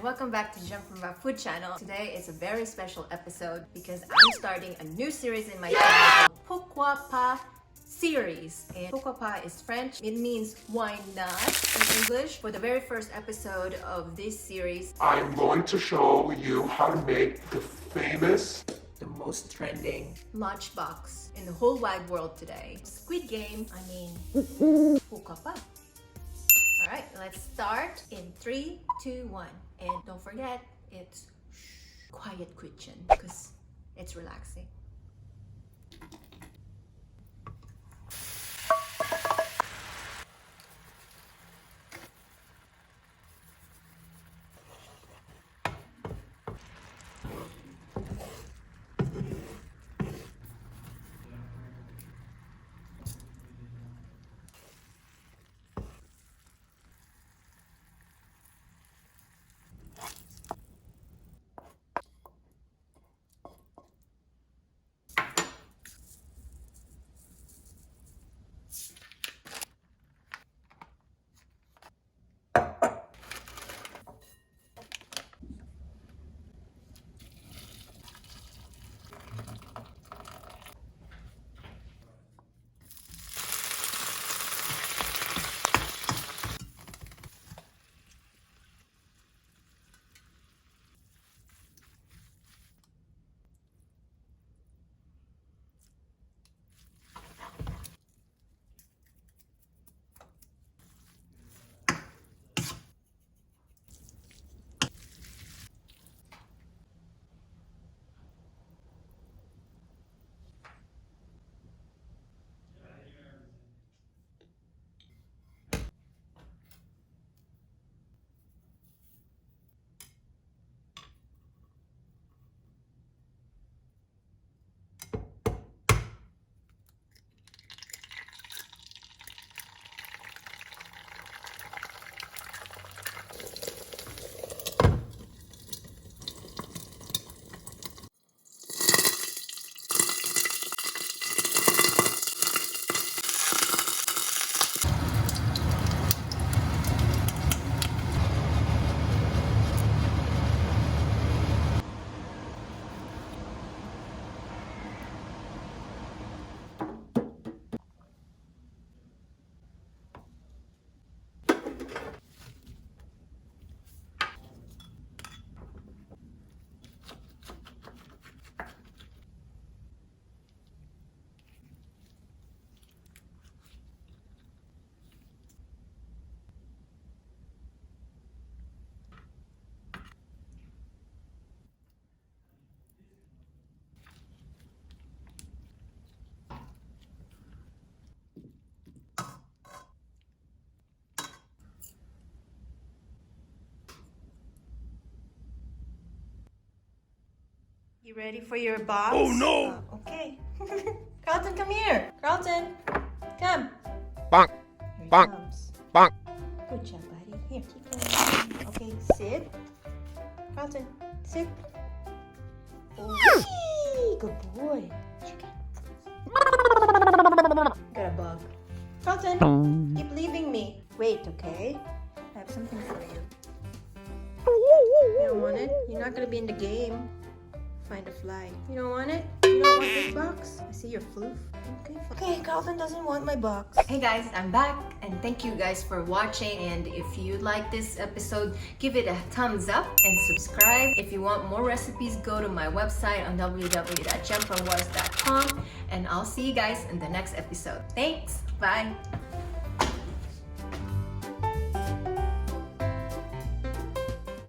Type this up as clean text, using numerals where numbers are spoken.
welcome back to Geomeun-kongjorim food channel. Today is a very special episode because I'm starting a new series in my channel called Pourquoi Pas series. And Pourquoi Pas is French. It means why not in English. For the very first episode of this series, I'm going to show you how to make the famous, the most trending lunchbox in the whole wide world today. Squid Game, Pourquoi Pas. Alright, let's start in 3, 2, 1. And don't forget, it's quiet kitchen because it's relaxing. You ready for your box? Oh no! Okay. Carlton, come here. Carlton, come. Bonk, Here he bonk, comes. bonk. Good job, buddy. Here, keep going. Okay, sit. Carlton, sit. Oh, good boy. Got a bug. Carlton, keep leaving me. Wait, okay? I have something for you. You don't want it? You're not gonna be in the game. Find a fly. You don't want it? You don't want this box? I see your floof. Okay, Carlton doesn't want my box. Hey guys, I'm back and thank you guys for watching. And if you like this episode, give it a thumbs up and subscribe. If you want more recipes, go to my website on www.geomeun-kongjorim.com and I'll see you guys in the next episode. Thanks. Bye.